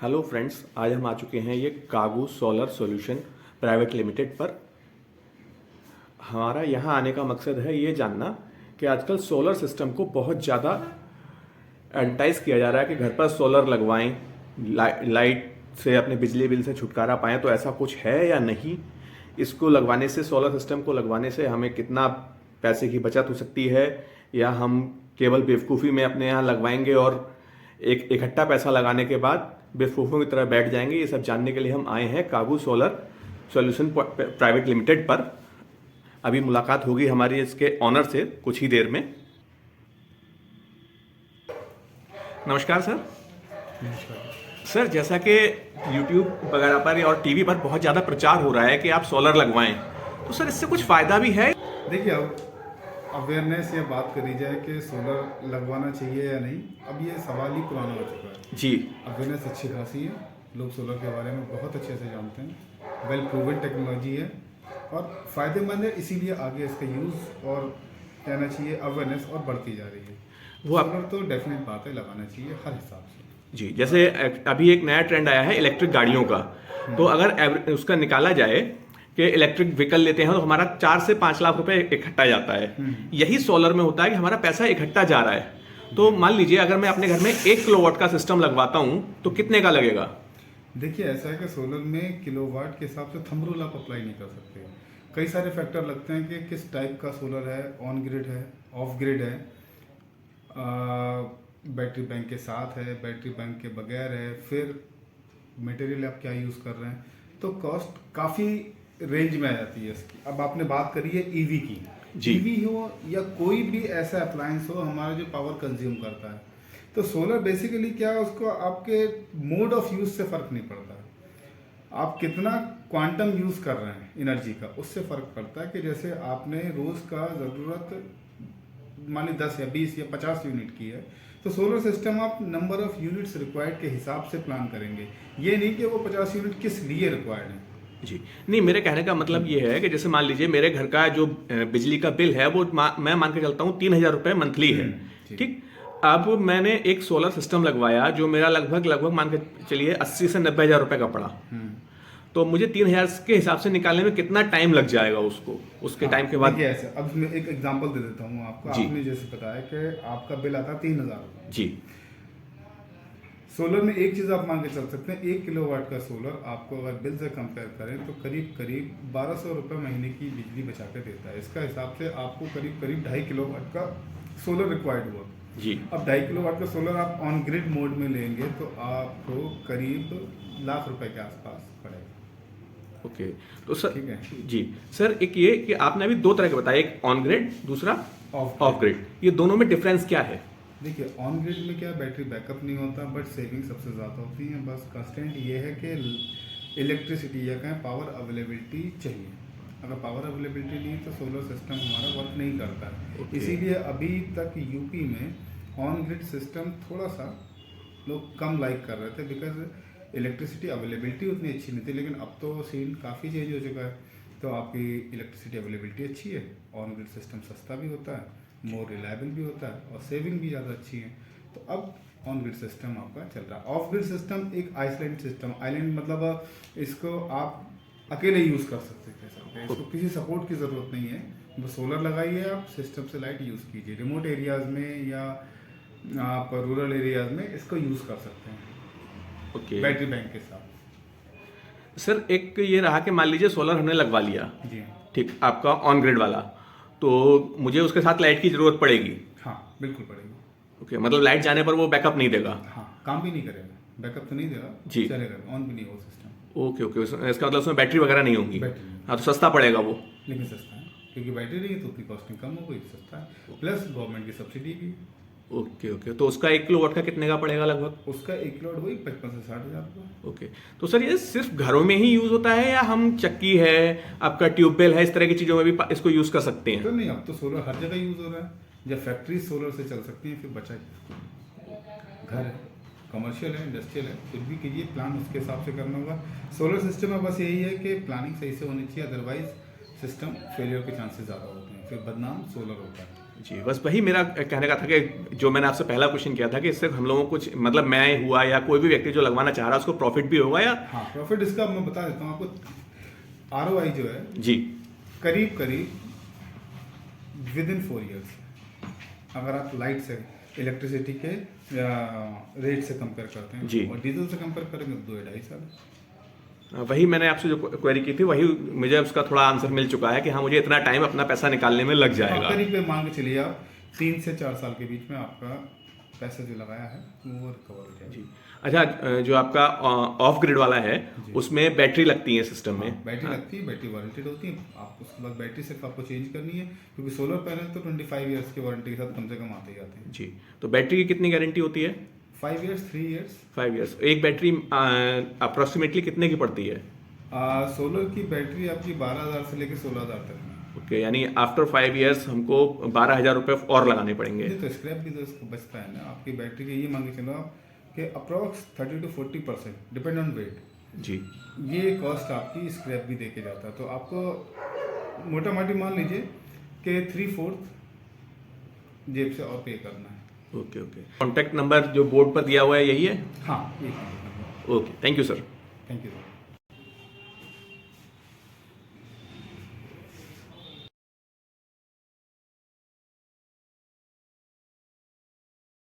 Hello friends, आज हम आ चुके हैं ये कागू सोलर सॉल्यूशन प्राइवेट लिमिटेड पर। हमारा यहाँ आने का मकसद है ये जानना कि आजकल सोलर सिस्टम को बहुत ज़्यादा एडवर्टाइज किया जा रहा है कि घर पर सोलर लगवाएं, लाइट से अपने बिजली बिल से छुटकारा पाएं। तो ऐसा कुछ है या नहीं? इसको लगवाने से, सोलर सिस्टम को लगवाने से हमें कितना पैसे की बचत हो सकती है, या हम केवल बेवकूफ़ी में अपने यहाँ लगवाएंगे और एक इकट्ठा पैसा लगाने के बाद बेवकूफ़ों की तरह बैठ जाएंगे? ये सब जानने के लिए हम आए हैं कागू सोलर सॉल्यूशन प्राइवेट लिमिटेड पर। अभी मुलाकात होगी हमारी इसके ऑनर से कुछ ही देर में। नमस्कार सर। सर, जैसा कि YouTube वगैरह पर और टीवी पर बहुत ज़्यादा प्रचार हो रहा है कि आप सोलर लगवाएं, तो सर इससे कुछ फ़ायदा भी है? देखिए, अब अवेयरनेस या बात करी जाए कि सोलर लगवाना चाहिए या नहीं, अब ये सवाल ही पुराना हो चुका है जी। अवेयरनेस अच्छी खासी है, लोग सोलर के बारे में बहुत अच्छे से जानते हैं, वेल प्रूवन टेक्नोलॉजी है और फ़ायदेमंद है, इसीलिए आगे इसका यूज़ और कहना चाहिए अवेयरनेस और बढ़ती जा रही है। वो सोलर तो डेफिनेट बात है, लगाना चाहिए हर हिसाब से। जी, जैसे अभी एक नया ट्रेंड आया है इलेक्ट्रिक गाड़ियों का। तो अगर उसका निकाला जाए कि इलेक्ट्रिक व्हीकल लेते हैं तो हमारा 4 से 5 लाख रुपए इकट्ठा जाता है। यही सोलर में होता है कि हमारा पैसा इकट्ठा जा रहा है। तो मान लीजिए अगर मैं अपने घर में 1 किलोवाट का सिस्टम लगवाता हूं तो कितने का लगेगा? देखिए, ऐसा है कि सोलर में किलोवाट के हिसाब से थंब रूल आप अप्लाई नहीं कर सकते। कई सारे फैक्टर लगते हैं कि किस टाइप का सोलर है, ऑन ग्रिड है, ऑफ ग्रिड है, बैटरी बैंक के साथ है, बैटरी बैंक के बगैर है, फिर मटेरियल आप क्या यूज़ कर रहे हैं, तो कॉस्ट काफ़ी रेंज में आ जाती है इसकी। अब आपने बात करी है ईवी की। जी। ईवी हो या कोई भी ऐसा अप्लायंस हो हमारा जो पावर कंज्यूम करता है, तो सोलर बेसिकली क्या है, उसको आपके मोड ऑफ यूज़ से फ़र्क नहीं पड़ता है। आप कितना क्वांटम यूज़ कर रहे हैं एनर्जी का, उससे फ़र्क पड़ता है। कि जैसे आपने रोज़ का ज़रूरत मान ली 10 या 20 या 50 यूनिट की है, तो सोलर सिस्टम आप नंबर ऑफ यूनिट्स रिक्वायर्ड के हिसाब से प्लान करेंगे। ये नहीं कि वो 50 यूनिट किस लिए रिक्वायर्ड है। जी नहीं, मेरे कहने का मतलब ये है कि जैसे मान लीजिए मेरे घर का जो बिजली का बिल है वो मैं मान के चलता हूँ 3,000 रुपये मंथली है। ठीक। अब मैंने एक सोलर सिस्टम लगवाया जो मेरा लगभग मान के चलिए 80 से 90 हज़ार रुपये का पड़ा। तो मुझे 3,000 के हिसाब से निकालने में कितना टाइम लग जाएगा उसको, उसके टाइम के बाद? ऐसे अब मैं एक एग्जांपल दे देता हूँ आपको। आपने जैसे बताया कि आपका बिल आता 3,000 जी। सोलर में एक चीज़ आप मान के चल सकते हैं, 1 किलोवाट का सोलर आपको अगर बिल से कंपेयर करें तो करीब 1,200 रुपये महीने की बिजली बचा के देता है। इसका हिसाब से आपको करीब 2.5 किलोवाट का सोलर रिक्वायर्ड हुआ। जी। अब 2.5 किलोवाट का सोलर आप ऑन ग्रिड मोड में लेंगे तो आपको करीब लाख रुपए के आसपास पड़ेगा। ओके। तो सर, ठीक है जी सर, एक ये कि आपने अभी 2 तरह के बताया, एक ऑन ग्रिड, दूसरा ऑफ ग्रिड। ये दोनों में डिफरेंस क्या है? देखिए, ऑन ग्रिड में क्या बैटरी बैकअप नहीं होता, बट सेविंग सबसे ज़्यादा होती है। बस कंस्टेंट ये है कि इलेक्ट्रिसिटी या कहें पावर अवेलेबिलिटी चाहिए। अगर पावर अवेलेबिलिटी नहीं तो सोलर सिस्टम हमारा वर्क नहीं करता है। इसीलिए अभी तक यूपी में ऑन ग्रिड सिस्टम थोड़ा सा लोग कम लाइक कर रहे थे, बिकॉज इलेक्ट्रिसिटी अवेलेबिलिटी उतनी अच्छी नहीं थी। लेकिन अब तो सीन काफ़ी चेंज हो चुका है, तो आपकी इलेक्ट्रिसिटी अवेलेबिलिटी अच्छी है, ऑन ग्रिड सिस्टम सस्ता भी होता है, मोर रिलायबल भी होता है और सेविंग भी ज़्यादा अच्छी है। तो अब ऑन ग्रिड सिस्टम आपका चल रहा है। ऑफ ग्रिड सिस्टम एक आइसलैंड सिस्टम, आइलैंड मतलब इसको आप अकेले यूज़ कर सकते हैं, इसको किसी सपोर्ट की ज़रूरत नहीं है। बस सोलर लगाइए, आप सिस्टम से लाइट यूज़ कीजिए। रिमोट एरियाज़ में या आप रूरल एरियाज़ में इसको यूज़ कर सकते हैं। ओके। बैटरी बैंक के साथ। सर, एक ये रहा कि मान लीजिए सोलर हमने लगवा लिया, जी ठीक, आपका ऑन ग्रिड वाला, तो मुझे उसके साथ लाइट की ज़रूरत पड़ेगी? हाँ, बिल्कुल पड़ेगी। ओके, मतलब लाइट जाने पर वो बैकअप नहीं देगा? हाँ, काम भी नहीं करेगा, बैकअप तो नहीं देगा जी, चलेगा, ऑन भी नहीं होगा सिस्टम। ओके ओके, इसका मतलब उसमें बैटरी वगैरह नहीं होंगी? बैटरी हाँ, तो सस्ता पड़ेगा वो? लेकिन सस्ता है, क्योंकि बैटरी नहीं है तो उतनी कॉस्टिंग कम हो गई, सस्ता है, प्लस गवर्नमेंट की सब्सिडी भी। ओके ओके, तो उसका 1 किलोवाट का कितने का पड़ेगा लगभग? उसका 1 किलोवाट वही 55 से 60 हज़ार रुपये। ओके। तो सर ये सिर्फ घरों में ही यूज़ होता है या हम चक्की है, आपका ट्यूबवेल है, इस तरह की चीज़ों में भी इसको यूज़ कर सकते हैं? तो नहीं, अब तो सोलर हर जगह यूज़ हो रहा है। जब फैक्ट्री सोलर से चल सकती हैं, फिर बचा घर है, कमर्शियल है, इंडस्ट्रियल है, कुछ भी कीजिए, प्लान उसके हिसाब से करना होगा। सोलर सिस्टम में बस यही है कि प्लानिंग सही से होनी चाहिए, अदरवाइज सिस्टम फेलियर के चांसेस ज़्यादा होते हैं, फिर बदनाम सोलर होता है। जी, बस वही मेरा कहने का था कि जो मैंने आपसे पहला क्वेश्चन किया था कि इससे हम लोगों को कुछ मतलब मैं हुआ या कोई भी व्यक्ति जो लगवाना चाह रहा है उसको प्रॉफिट भी होगा या हाँ, प्रॉफिट इसका मैं बता देता हूँ आपको। ROI जो है जी करीब करीब विद इन 4 ईयर्स, अगर आप लाइट से इलेक्ट्रिसिटी के रेट से कंपेयर करते हैं जी। और डीजल से कंपेयर करेंगे तो 2-2.5 साल। वही मैंने आपसे जो क्वेरी की थी वही मुझे उसका थोड़ा आंसर मिल चुका है कि हाँ मुझे इतना टाइम अपना पैसा निकालने में लग जाएगा। करीब पे मान के चलिए आप 3 से 4 साल के बीच में आपका पैसा जो लगाया है वो रिकवर हो जाएगा। जी अच्छा, जो आपका ऑफ ग्रिड वाला है उसमें बैटरी लगती है सिस्टम में। बैटरी लगती है, बैटरी वारंटेड होती है। आप उसके बाद बैटरी सिर्फ आपको चेंज करनी है, क्योंकि सोलर पैनल तो 25 ईयर्स की वारंटी के साथ कम से कम आते ही आते हैं। जी, तो बैटरी की कितनी गारंटी होती है? 5 ईयर्स, 3 ईयर्स। 5 ईयर्स। एक बैटरी अप्रोक्सीमेटली कितने की पड़ती है? सोलर की बैटरी आपकी 12,000 से लेकर 16,000 तक है। ओके, यानी आफ्टर 5 ईयर्स हमको 12,000 रुपये और लगाने पड़ेंगे। तो स्क्रैप भी तो इसको बचता है ना आपकी बैटरी के। ये मान के चलो आप कि approx 30 to 40% depend on weight, जी ये कॉस्ट आपकी स्क्रैप भी देके जाता है। तो आपको मोटा मोटी मान लीजिए कि 3/4 जेब से और पे करना है। Okay okay. कॉन्टैक्ट नंबर जो बोर्ड पर दिया हुआ है यही है? हाँ, ये okay, thank you sir. Thank you.